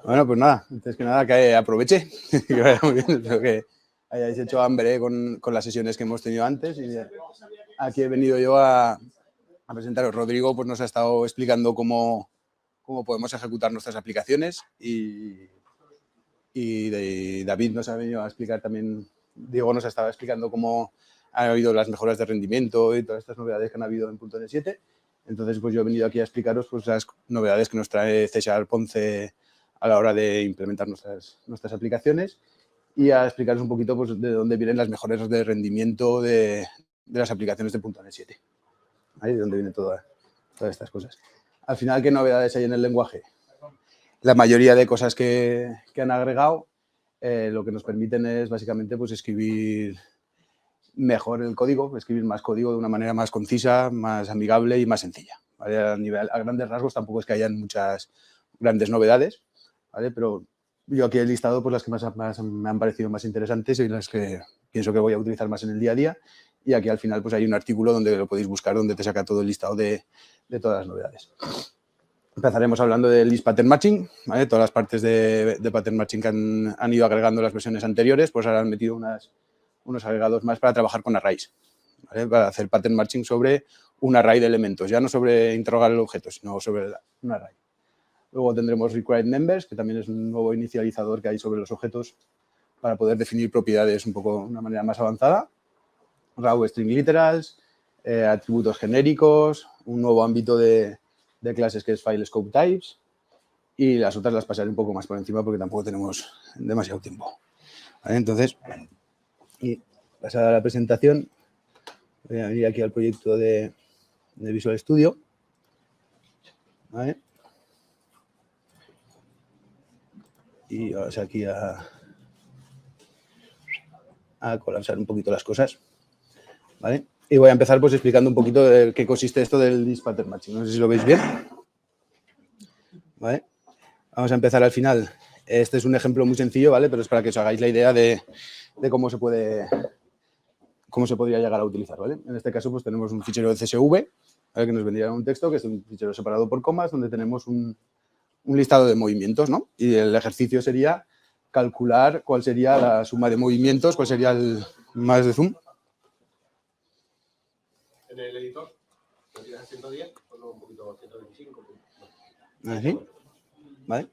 Bueno, pues nada, antes que nada que aproveche, que vaya muy bien, espero que hayáis hecho hambre con las sesiones que hemos tenido antes. Y aquí he venido yo a presentaros. Rodrigo pues, nos ha estado explicando cómo podemos ejecutar nuestras aplicaciones y David nos ha venido a explicar también, Diego nos ha estado explicando cómo han habido las mejoras de rendimiento y todas estas novedades que han habido en .NET 7. Entonces, pues yo he venido aquí a explicaros pues, las novedades que nos trae C# 11 a la hora de implementar nuestras aplicaciones y a explicaros un poquito pues, de dónde vienen las mejoras de rendimiento de las aplicaciones de .NET 7. Ahí de dónde vienen todas estas cosas. Al final, ¿qué novedades hay en el lenguaje? La mayoría de cosas que han agregado lo que nos permiten es básicamente pues, escribir mejor el código, escribir más código de una manera más concisa, más amigable y más sencilla. ¿Vale? A grandes rasgos tampoco es que hayan muchas grandes novedades, ¿vale? Pero yo aquí he listado pues, las que más me han parecido más interesantes y las que pienso que voy a utilizar más en el día a día. Y aquí al final pues, hay un artículo donde lo podéis buscar, donde te saca todo el listado de todas las novedades. Empezaremos hablando del list pattern matching, ¿vale? Todas las partes de pattern matching que han ido agregando las versiones anteriores, pues ahora han metido unos agregados más para trabajar con arrays, ¿vale? Para hacer pattern matching sobre un array de elementos, ya no sobre interrogar el objeto, sino sobre un array. Luego tendremos required members, que también es un nuevo inicializador que hay sobre los objetos para poder definir propiedades un poco de una manera más avanzada. Raw string literals, atributos genéricos, un nuevo ámbito de clases que es file scope types, y las otras las pasaré un poco más por encima porque tampoco tenemos demasiado tiempo. ¿Vale? Entonces, y pasada la presentación, voy a venir aquí al proyecto de Visual Studio. ¿Vale? Y vamos aquí a colapsar un poquito las cosas. ¿Vale? Y voy a empezar pues explicando un poquito de qué consiste esto del list pattern matching. No sé si lo veis bien. ¿Vale? Vamos a empezar al final. Este es un ejemplo muy sencillo, ¿vale? Pero es para que os hagáis la idea de cómo se podría llegar a utilizar, ¿vale? En este caso, pues tenemos un fichero de CSV, ¿vale? Que nos vendría un texto, que es un fichero separado por comas, donde tenemos un listado de movimientos, ¿no? Y el ejercicio sería calcular cuál sería la suma de movimientos, cuál sería el más de zoom. En el editor, lo tienes a 110, ponlo un poquito a 125. Así, ¿vale?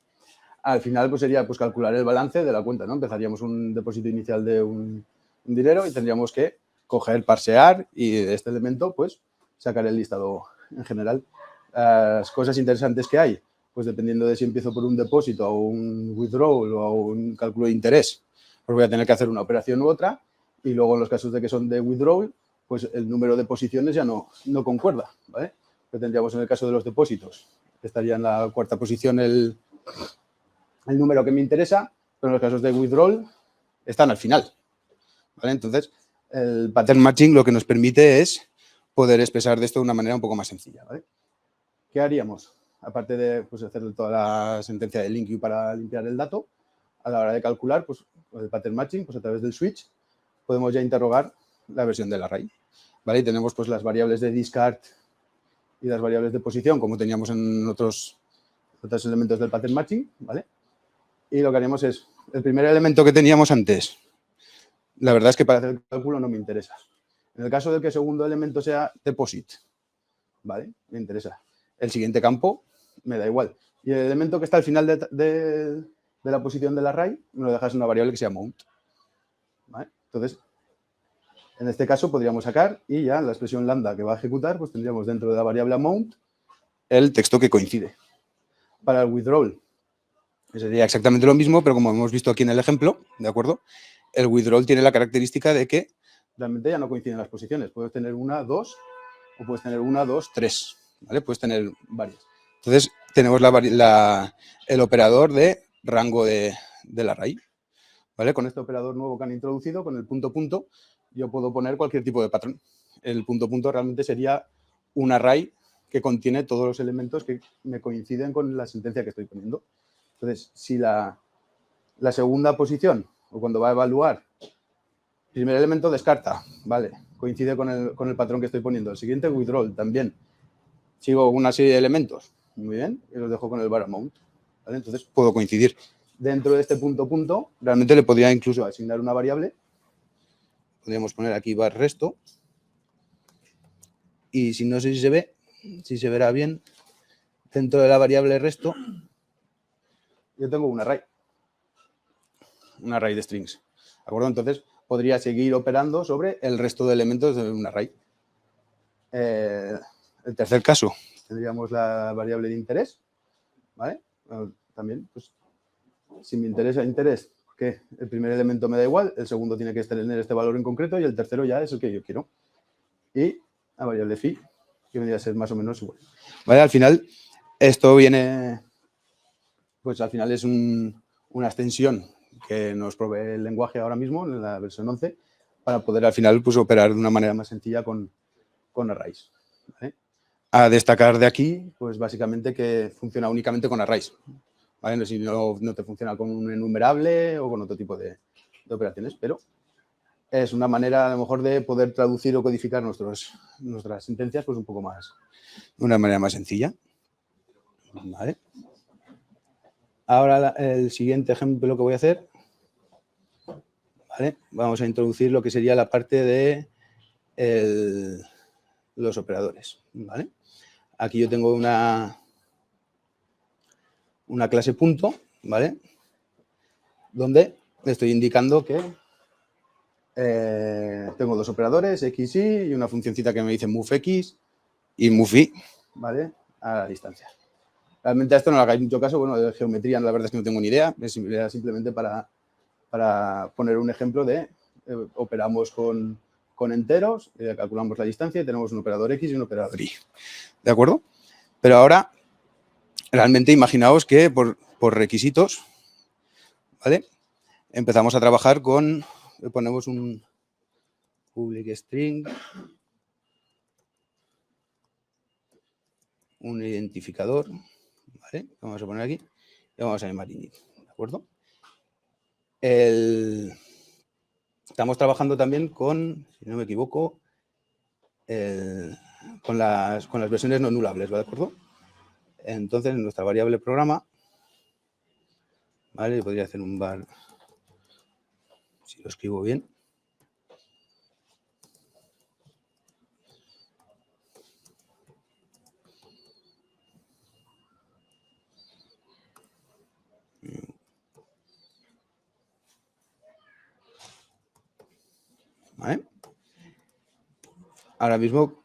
Al final pues sería pues, calcular el balance de la cuenta, ¿no? Empezaríamos un depósito inicial de un dinero y tendríamos que coger, parsear y de este elemento pues sacar el listado en general. Las cosas interesantes que hay, pues dependiendo de si empiezo por un depósito o un withdrawal o un cálculo de interés, pues voy a tener que hacer una operación u otra y luego en los casos de que son de withdrawal, pues el número de posiciones ya no concuerda, ¿vale? Pero tendríamos en el caso de los depósitos, estaría en la cuarta posición el número que me interesa, pero en los casos de withdrawal están al final, ¿vale? Entonces, el pattern matching lo que nos permite es poder expresar de esto de una manera un poco más sencilla, ¿vale? ¿Qué haríamos? Aparte de pues, hacer toda la sentencia de link para limpiar el dato, a la hora de calcular pues, el pattern matching, pues a través del switch, podemos ya interrogar la versión del array, ¿vale? Y tenemos pues, las variables de discard y las variables de posición, como teníamos en otros elementos del pattern matching, ¿vale? Y lo que haremos es, el primer elemento que teníamos antes, la verdad es que para hacer el cálculo no me interesa. En el caso de que el segundo elemento sea deposit, ¿vale? Me interesa. El siguiente campo me da igual. Y el elemento que está al final de la posición del array me lo dejas en una variable que se llama mount, ¿vale? Entonces, en este caso podríamos sacar y ya la expresión lambda que va a ejecutar, pues tendríamos dentro de la variable amount el texto que coincide. Para el withdrawal sería exactamente lo mismo, pero como hemos visto aquí en el ejemplo, ¿de acuerdo? El withdrawal tiene la característica de que realmente ya no coinciden las posiciones. Puedes tener una, dos, o puedes tener una, dos, tres, ¿vale? Puedes tener varias. Entonces, tenemos el operador de rango del array, ¿vale? Con este operador nuevo que han introducido, con el punto punto, yo puedo poner cualquier tipo de patrón. El punto punto realmente sería un array que contiene todos los elementos que me coinciden con la sentencia que estoy poniendo. Entonces, si la segunda posición, o cuando va a evaluar, primer elemento descarta, vale, coincide con el patrón que estoy poniendo. El siguiente, withdrawal, también. Sigo una serie de elementos, muy bien, y los dejo con el var amount. ¿vale? Entonces puedo coincidir. Dentro de este punto, realmente le podría incluso asignar una variable. Podríamos poner aquí var resto. Y si no sé si se ve, si se verá bien, dentro de la variable resto, yo tengo un array de strings. ¿De acuerdo? Entonces podría seguir operando sobre el resto de elementos de un array. El tercer caso, tendríamos la variable de interés. ¿Vale? También, pues, si me interesa interés, que el primer elemento me da igual, el segundo tiene que tener este valor en concreto y el tercero ya es el que yo quiero. Y la variable phi, que vendría a ser más o menos igual. ¿Vale? Al final, esto viene, pues al final es una extensión que nos provee el lenguaje ahora mismo, en la versión 11, para poder al final pues, operar de una manera más sencilla con arrays. ¿Vale? A destacar de aquí, pues básicamente que funciona únicamente con arrays. ¿Vale? Si no te funciona con un enumerable o con otro tipo de operaciones, pero es una manera a lo mejor de poder traducir o codificar nuestras sentencias pues un poco más, de una manera más sencilla. ¿Vale? Ahora el siguiente ejemplo que voy a hacer, ¿vale? Vamos a introducir lo que sería la parte de los operadores. ¿Vale? Aquí yo tengo una clase punto, ¿vale? Donde le estoy indicando que tengo dos operadores, x, y una funcioncita que me dice movex y moveY, ¿vale? A la distancia. Realmente a esto no le hagáis mucho caso, bueno, de geometría la verdad es que no tengo ni idea, es simplemente para poner un ejemplo de operamos con enteros, calculamos la distancia y tenemos un operador x y un operador y. ¿De acuerdo? Pero ahora, realmente imaginaos que por requisitos, ¿vale? Empezamos a trabajar con, ponemos un public string, un identificador, ¿vale? Vamos a poner aquí y vamos a llamar init, ¿de acuerdo? Estamos trabajando también con, si no me equivoco, con las versiones no nulables, ¿de acuerdo? Entonces, en nuestra variable programa, ¿vale? Podría hacer un var, si lo escribo bien. ¿Vale? Ahora mismo,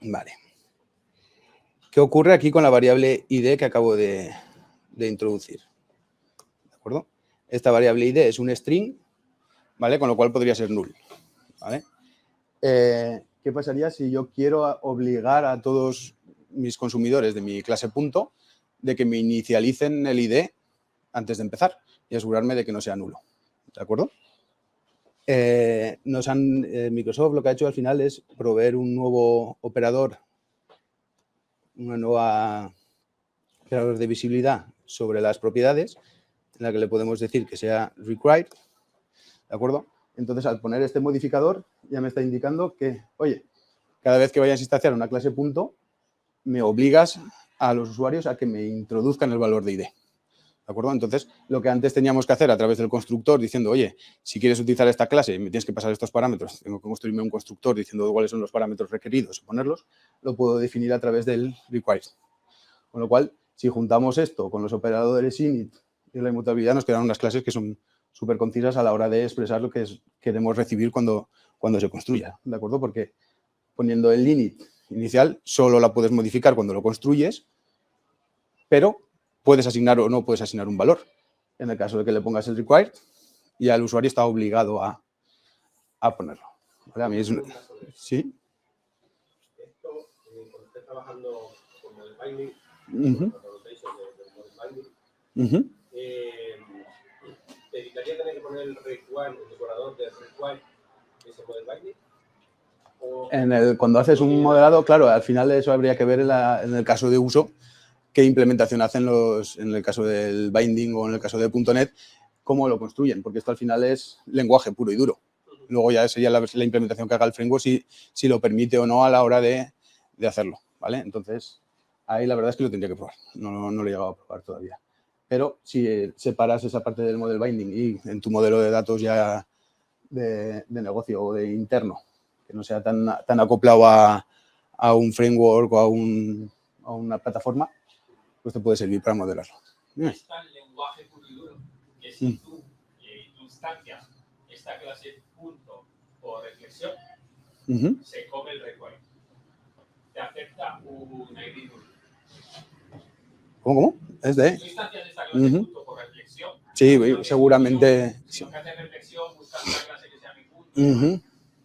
vale. ¿Qué ocurre aquí con la variable id que acabo de introducir? ¿De acuerdo? Esta variable id es un string, ¿vale? Con lo cual podría ser null, ¿vale? ¿Qué pasaría si yo quiero obligar a todos mis consumidores de mi clase punto de que me inicialicen el id antes de empezar y asegurarme de que no sea nulo? ¿De acuerdo? Microsoft lo que ha hecho al final es proveer un nuevo operador, una nueva operador de visibilidad sobre las propiedades, en la que le podemos decir que sea required, ¿de acuerdo? Entonces, al poner este modificador, ya me está indicando que, oye, cada vez que vayas a instanciar una clase punto, me obligas a los usuarios a que me introduzcan el valor de ID. ¿De acuerdo? Entonces, lo que antes teníamos que hacer a través del constructor diciendo, oye, si quieres utilizar esta clase, me tienes que pasar estos parámetros, tengo que construirme un constructor diciendo cuáles son los parámetros requeridos y ponerlos, lo puedo definir a través del required. Con lo cual, si juntamos esto con los operadores init y la inmutabilidad, nos quedan unas clases que son súper concisas a la hora de expresar lo que queremos recibir cuando se construya, ¿de acuerdo? Porque poniendo el init inicial solo la puedes modificar cuando lo construyes, pero puedes asignar o no puedes asignar un valor. En el caso de que le pongas el required, ya el usuario está obligado a ponerlo. ¿Vale? A mí es ¿sí? Esto, cuando estés trabajando con model binding, ¿te evitaría tener que poner el required, el decorador del required, ese model binding? Cuando haces un modelado, claro, al final eso habría que ver en el caso de uso qué implementación hacen en el caso del binding o en el caso de .NET, cómo lo construyen, porque esto al final es lenguaje puro y duro. Luego ya sería la implementación que haga el framework si lo permite o no a la hora de hacerlo, ¿vale? Entonces, ahí la verdad es que lo tendría que probar. No lo he llegado a probar todavía. Pero si separas esa parte del model binding y en tu modelo de datos ya de negocio o de interno, que no sea tan acoplado a un framework o a una plataforma, pues te puede servir para modelarlo. Está el lenguaje puro y duro, que si tú instancias esta clase punto por reflexión, se come el require. Te acepta un ID null. ¿Cómo? Es de... Si tú instancias esta clase punto por reflexión, sí, seguramente... Si no haces reflexión, buscas una clase que sea mi punto,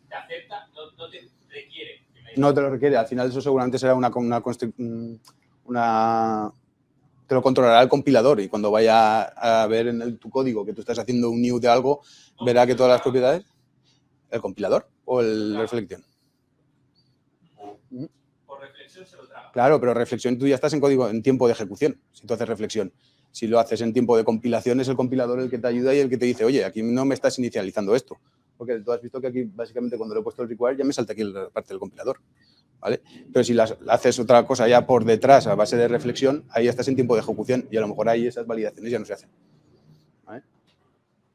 te acepta, no te requiere. No te lo requiere. Al final eso seguramente será te lo controlará el compilador y cuando vaya a ver en tu código que tú estás haciendo un new de algo, verá que todas las propiedades... ¿El compilador o el reflection? Por reflexión se lo traga. Claro, pero reflexión tú ya estás en tiempo de ejecución, si tú haces reflexión. Si lo haces en tiempo de compilación, es el compilador el que te ayuda y el que te dice, oye, aquí no me estás inicializando esto. Porque tú has visto que aquí, básicamente, cuando le he puesto el require, ya me salta aquí la parte del compilador. ¿Vale? Pero si haces otra cosa ya por detrás, a base de reflexión, ahí ya estás en tiempo de ejecución y a lo mejor ahí esas validaciones ya no se hacen. ¿Vale?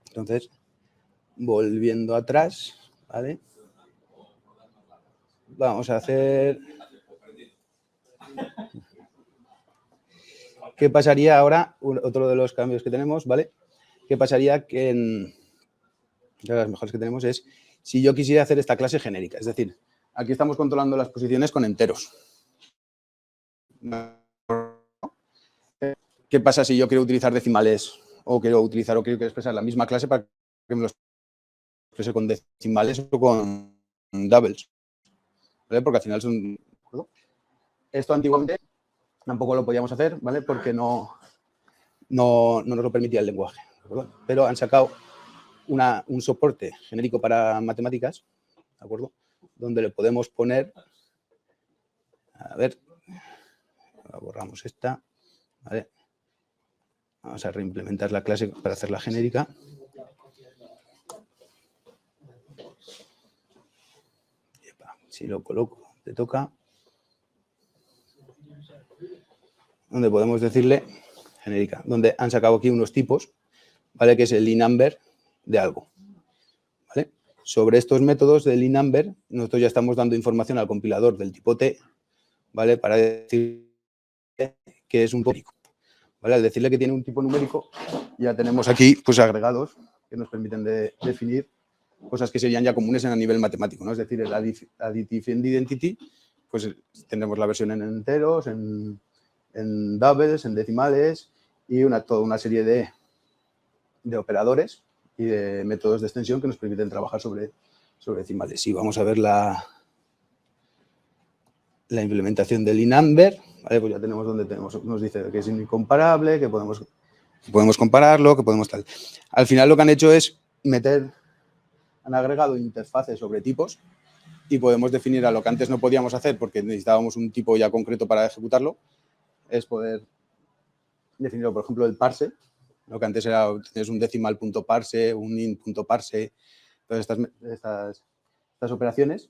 Entonces, volviendo atrás, ¿vale? Vamos a hacer... ¿Qué pasaría ahora? Otro de los cambios que tenemos, ¿vale? ¿Qué pasaría de las mejores que tenemos es si yo quisiera hacer esta clase genérica? Es decir, aquí estamos controlando las posiciones con enteros. ¿Qué pasa si yo quiero utilizar decimales o quiero expresar la misma clase para que me lo exprese con decimales o con doubles? ¿Vale? Porque al final son... Esto antiguamente tampoco lo podíamos hacer, ¿vale? Porque no nos lo permitía el lenguaje, ¿de acuerdo? Pero han sacado un soporte genérico para matemáticas, ¿de acuerdo? Donde le podemos poner, a ver, borramos esta, ¿vale? Vamos a reimplementar la clase para hacerla genérica. Si lo coloco, te toca. Donde podemos decirle genérica, donde han sacado aquí unos tipos, ¿vale? Que es el inNumber de algo, ¿vale? Sobre estos métodos del inNumber, nosotros ya estamos dando información al compilador del tipo T, ¿vale? Para decir que es un numérico, ¿vale? Al decirle que tiene un tipo numérico, ya tenemos aquí pues agregados que nos permiten definir cosas que serían ya comunes a nivel matemático, ¿no? Es decir, el additive identity, pues tendremos la versión en enteros, en doubles, en decimales y toda una serie de operadores y de métodos de extensión que nos permiten trabajar sobre decimales. Y vamos a ver la implementación del inNumber, ¿vale? Pues ya tenemos donde nos dice que es incomparable, que podemos compararlo, que podemos tal. Al final lo que han hecho es han agregado interfaces sobre tipos y podemos definir a lo que antes no podíamos hacer porque necesitábamos un tipo ya concreto para ejecutarlo, es poder definirlo, por ejemplo, el parse, lo que antes tienes un decimal.parse, un int.parse, todas estas operaciones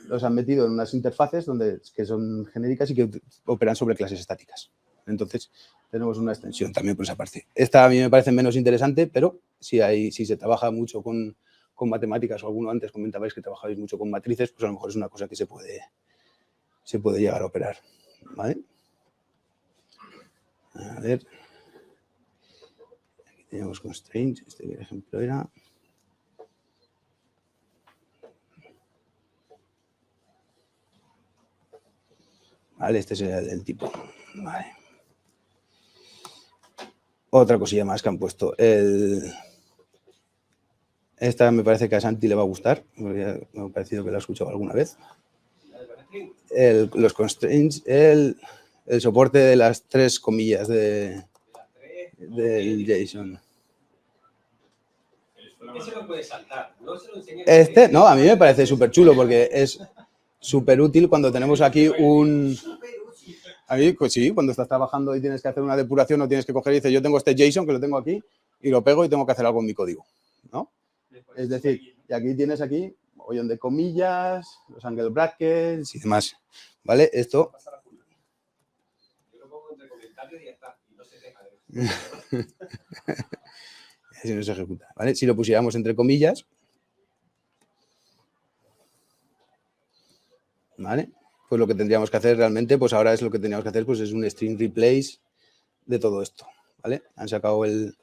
los han metido en unas interfaces que son genéricas y que operan sobre clases estáticas. Entonces, tenemos una extensión también por esa parte. Esta a mí me parece menos interesante, pero si se trabaja mucho con matemáticas, o alguno antes comentabais que trabajabais mucho con matrices, pues a lo mejor es una cosa que se puede llegar a operar, ¿vale? A ver. Aquí tenemos constraints. Este ejemplo era... Vale, este sería el tipo. Vale. Otra cosilla más que han puesto. Esta me parece que a Santi le va a gustar. Me ha parecido que la he escuchado alguna vez. Los constraints, el soporte de las 3 comillas del JSON. Ese lo puedes saltar. No se lo enseñé. No, a mí me parece súper chulo porque es súper útil cuando tenemos aquí A mí, pues sí, cuando estás trabajando y tienes que hacer una depuración o tienes que coger y dices, yo tengo este JSON que lo tengo aquí y lo pego y tengo que hacer algo en mi código, ¿no? Es decir, Y aquí tienes aquí mogollón de comillas, los angle brackets y demás. ¿Vale? Esto... Yo lo pongo entre comentarios y ya está. Y no se deja de... Así no se ejecuta. ¿Vale? Si lo pusiéramos entre comillas... ¿Vale? Pues lo que tendríamos que hacer realmente, pues ahora es lo que teníamos que hacer, pues es un string replace de todo esto, ¿vale? Han sacado el...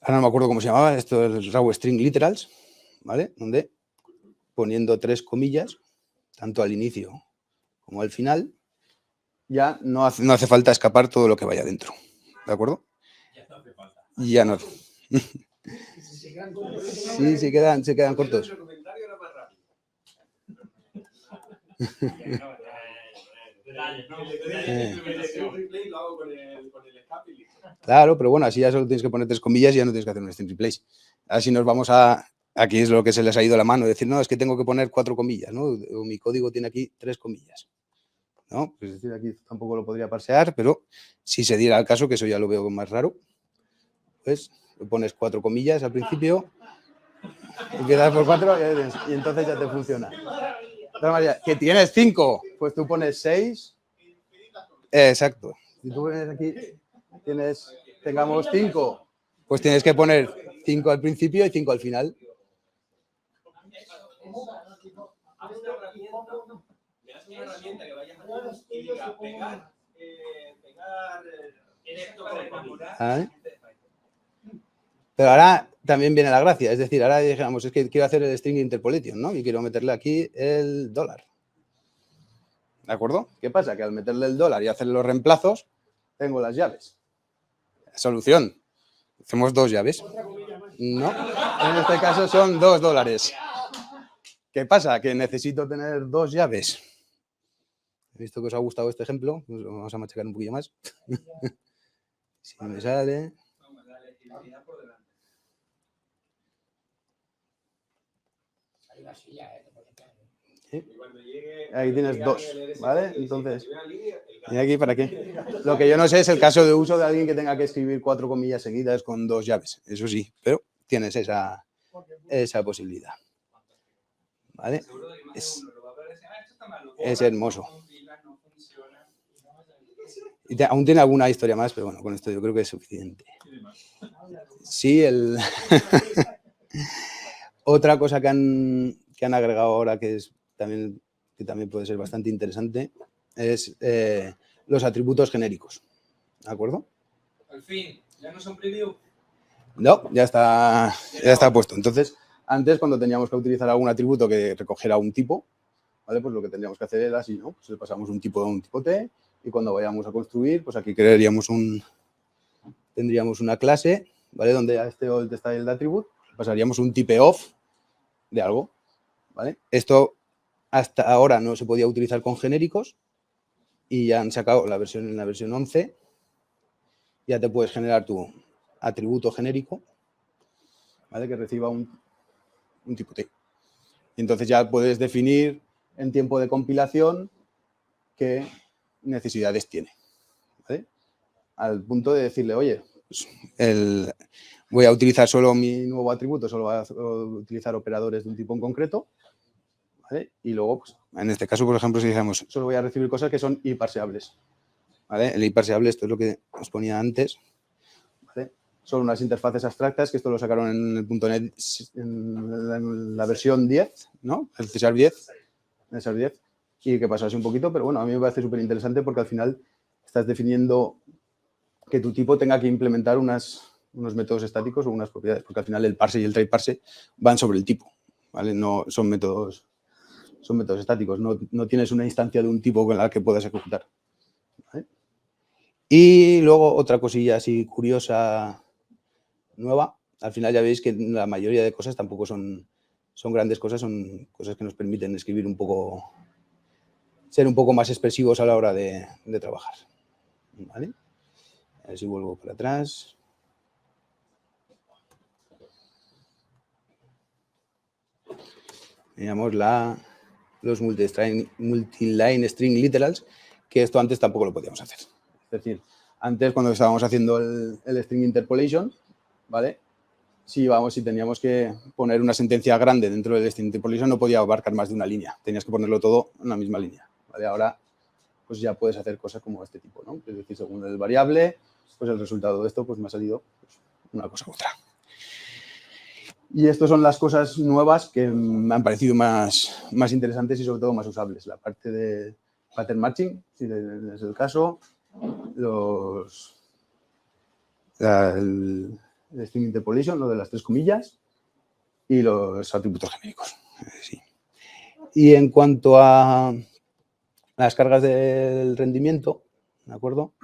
Ahora no me acuerdo cómo se llamaba, esto es raw string literals, ¿vale? Donde poniendo 3 comillas, tanto al inicio como al final, ya no hace falta escapar todo lo que vaya dentro, ¿de acuerdo? Ya no hace falta. Ya no. Sí, se quedan cortos. El comentario era más rápido. El replay lo hago con el escape y listo. Claro, pero bueno, así ya solo tienes que poner 3 comillas y ya no tienes que hacer un string replace. Así nos vamos a... Aquí es lo que se les ha ido la mano, decir, no, es que tengo que poner 4 comillas, ¿no? O mi código tiene aquí 3 comillas. ¿No? Pues es decir, aquí tampoco lo podría parsear, pero si se diera el caso, que eso ya lo veo más raro, pues le pones 4 comillas al principio, empiezas por 4 y entonces ya te funciona. De otra manera, que tienes 5, pues tú pones 6. Exacto. Si tú pones aquí, tengamos 5, pues tienes que poner 5 al principio y 5 al final. Una herramienta que vayas a y diga pegar esto para enamorar. ¿Ah? Pero ahora también viene la gracia, es decir, ahora dijéramos, es que quiero hacer el string interpolation, ¿no? Y quiero meterle aquí el dólar. ¿De acuerdo? ¿Qué pasa? Que al meterle el dólar y hacer los reemplazos, tengo las llaves. Solución. Hacemos 2 llaves. No, en este caso son $2. ¿Qué pasa? Que necesito tener 2 llaves. He visto que os ha gustado este ejemplo, pues lo vamos a machacar un poquillo más. Si me sale... ¿Sí? Ahí tienes 2, ¿vale? Entonces, ¿y aquí para qué? Lo que yo no sé es el caso de uso de alguien que tenga que escribir 4 comillas seguidas con 2 llaves, eso sí, pero tienes esa posibilidad. ¿Vale? Es hermoso. Y aún tiene alguna historia más, pero bueno, con esto yo creo que es suficiente. Sí, otra cosa que han agregado ahora que también puede ser bastante interesante es los atributos genéricos. ¿De acuerdo? Al fin, ya no son preview. No, ya está puesto. Entonces, antes cuando teníamos que utilizar algún atributo que recogiera un tipo, ¿vale? Pues lo que tendríamos que hacer era así, ¿no? Pues le pasamos un tipo A, un tipo T, y cuando vayamos a construir, pues aquí tendríamos una clase, ¿vale? Donde a este old style de attribute pasaríamos un type of de algo, ¿vale? Esto hasta ahora no se podía utilizar con genéricos y ya han sacado en la versión 11, ya te puedes generar tu atributo genérico, ¿vale? Que reciba un tipo T. Y entonces ya puedes definir en tiempo de compilación qué necesidades tiene, ¿vale? Al punto de decirle, oye, pues voy a utilizar solo mi nuevo atributo, solo voy a utilizar operadores de un tipo en concreto, ¿vale? Y luego, pues, en este caso, por ejemplo, si dijéramos, solo voy a recibir cosas que son iparseables, ¿vale? El iparseable, esto es lo que os ponía antes, ¿vale? Son unas interfaces abstractas, que esto lo sacaron en el .NET en la versión 10, ¿no? El C# 10, y que pasó así un poquito, pero bueno, a mí me parece súper interesante porque al final estás definiendo que tu tipo tenga que implementar unos métodos estáticos o unas propiedades, porque al final el parse y el try parse van sobre el tipo, ¿vale? No son métodos estáticos, no tienes una instancia de un tipo con la que puedas ejecutar, ¿vale? Y luego otra cosilla así curiosa, nueva, al final ya veis que la mayoría de cosas tampoco son grandes cosas, son cosas que nos permiten escribir ser un poco más expresivos a la hora de trabajar, ¿vale? A ver si vuelvo para atrás. Miramos los multiline string literals, que esto antes tampoco lo podíamos hacer. Es decir, antes cuando estábamos haciendo el string interpolation, ¿vale? si teníamos que poner una sentencia grande dentro del string interpolation, no podía abarcar más de una línea. Tenías que ponerlo todo en la misma línea. ¿Vale? Ahora, pues ya puedes hacer cosas como este tipo, ¿no? Es decir, según el variable, pues el resultado de esto pues me ha salido pues, una cosa u otra. Y estas son las cosas nuevas que me han parecido más interesantes y sobre todo más usables. La parte de pattern matching, si es el caso, el string interpolation, lo de las 3 comillas, y los atributos genéricos. Sí. Y en cuanto a las cargas del rendimiento, ¿de acuerdo?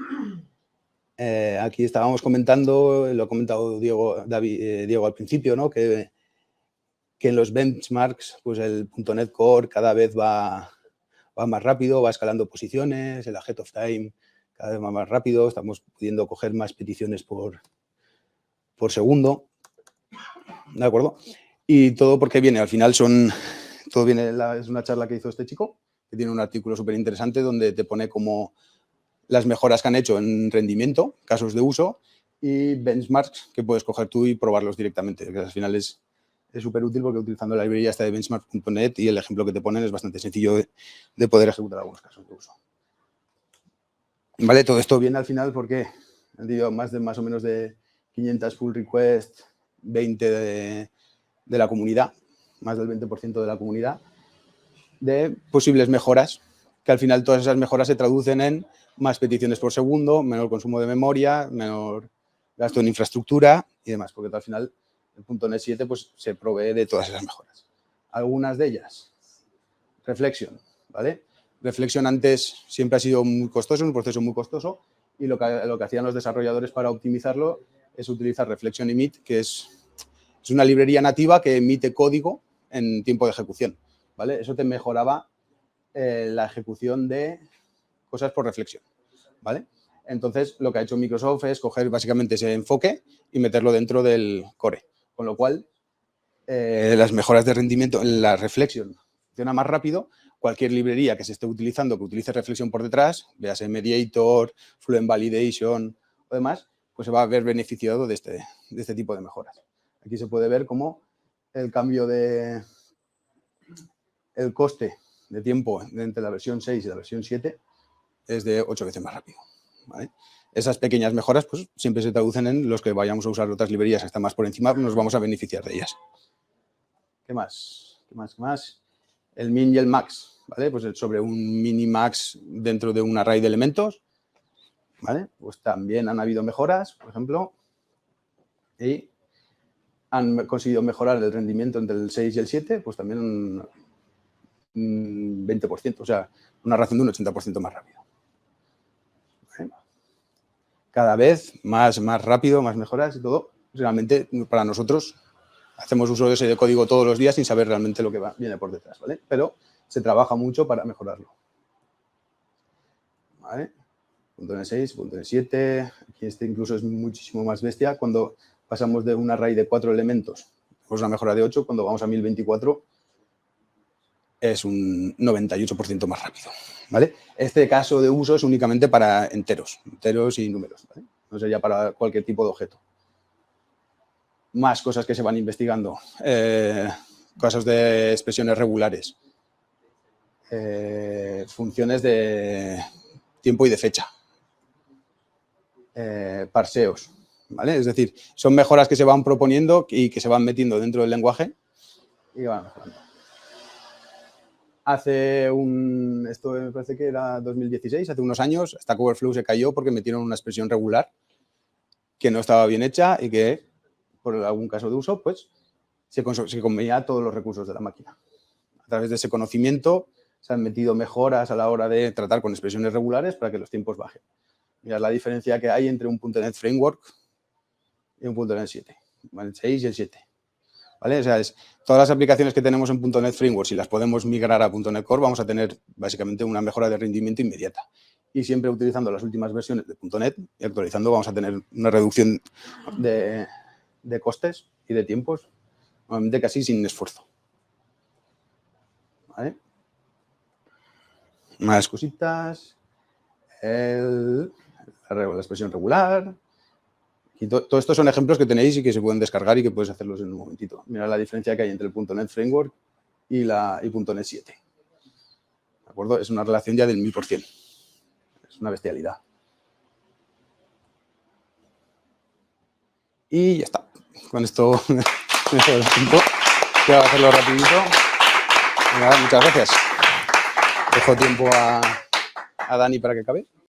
Aquí estábamos comentando, lo ha comentado Diego al principio, ¿no? Que en los benchmarks, pues el .NET Core cada vez va más rápido, va escalando posiciones, el ahead of time cada vez va más rápido, estamos pudiendo coger más peticiones por segundo, ¿de acuerdo? Y todo porque viene, al final todo viene, es una charla que hizo este chico, que tiene un artículo súper interesante donde te pone como las mejoras que han hecho en rendimiento, casos de uso y benchmarks que puedes coger tú y probarlos directamente, que al final es súper útil porque utilizando la librería esta de benchmark.net y el ejemplo que te ponen es bastante sencillo de poder ejecutar algunos casos de uso. Vale, todo esto viene al final porque han tenido más o menos de 500 pull requests, 20 de la comunidad, más del 20% de la comunidad, de posibles mejoras, que al final todas esas mejoras se traducen en más peticiones por segundo, menor consumo de memoria, menor gasto en infraestructura y demás, porque al final el .NET 7 pues, se provee de todas esas mejoras. Algunas de ellas, Reflection, ¿vale? Reflection antes siempre ha sido muy costoso, un proceso muy costoso, y lo que hacían los desarrolladores para optimizarlo es utilizar Reflection Emit, que es una librería nativa que emite código en tiempo de ejecución, ¿vale? Eso te mejoraba la ejecución de cosas por reflexión, ¿vale? Entonces, lo que ha hecho Microsoft es coger básicamente ese enfoque y meterlo dentro del core, con lo cual las mejoras de rendimiento, la reflexión funciona más rápido. Cualquier librería que se esté utilizando, que utilice reflexión por detrás, véase Mediator, Fluent Validation o demás, pues se va a ver beneficiado de este tipo de mejoras. Aquí se puede ver cómo el cambio el coste de tiempo entre la versión 6 y la versión 7 es de 8 veces más rápido, ¿vale? Esas pequeñas mejoras pues siempre se traducen en los que vayamos a usar otras librerías que están más por encima, nos vamos a beneficiar de ellas. ¿Qué más? ¿Qué más? El min y el max, ¿vale? Pues sobre un minimax dentro de un array de elementos, ¿vale? Pues también han habido mejoras, por ejemplo, y han conseguido mejorar el rendimiento entre el 6 y el 7, pues también un 20%, o sea, una razón de un 80% más rápido. ¿Vale? Cada vez más rápido, más mejoras y todo. Realmente, para nosotros, hacemos uso de ese código todos los días sin saber realmente lo que viene por detrás, ¿vale? Pero se trabaja mucho para mejorarlo. ¿Vale? .NET 6, .NET 7, aquí este incluso es muchísimo más bestia. Cuando pasamos de un array de 4 elementos, pues una mejora de 8, cuando vamos a 1024 es un 98% más rápido, ¿vale? Este caso de uso es únicamente para enteros y números, ¿vale? No sería para cualquier tipo de objeto. Más cosas que se van investigando, casos de expresiones regulares, funciones de tiempo y de fecha, parseos, ¿vale? Es decir, son mejoras que se van proponiendo y que se van metiendo dentro del lenguaje y van mejorando. Esto me parece que era 2016, hace unos años, Stack Overflow se cayó porque metieron una expresión regular que no estaba bien hecha y que, por algún caso de uso, pues se comía todos los recursos de la máquina. A través de ese conocimiento se han metido mejoras a la hora de tratar con expresiones regulares para que los tiempos bajen. Mirad la diferencia que hay entre un .NET Framework y un .NET 7, el 6 y el 7. ¿Vale? O sea, todas las aplicaciones que tenemos en .NET Framework, si las podemos migrar a .NET Core, vamos a tener básicamente una mejora de rendimiento inmediata. Y siempre utilizando las últimas versiones de .NET y actualizando, vamos a tener una reducción de costes y de tiempos, normalmente casi sin esfuerzo. ¿Vale? Más cositas. La expresión regular. Y todo esto son ejemplos que tenéis y que se pueden descargar y que puedes hacerlos en un momentito. Mira la diferencia que hay entre el .NET Framework y .NET 7. ¿De acuerdo? Es una relación ya del 1000%. Es una bestialidad. Y ya está. Con esto me dejo el tiempo. Voy a hacerlo rapidito. Venga, muchas gracias. Dejo tiempo a Dani para que acabe.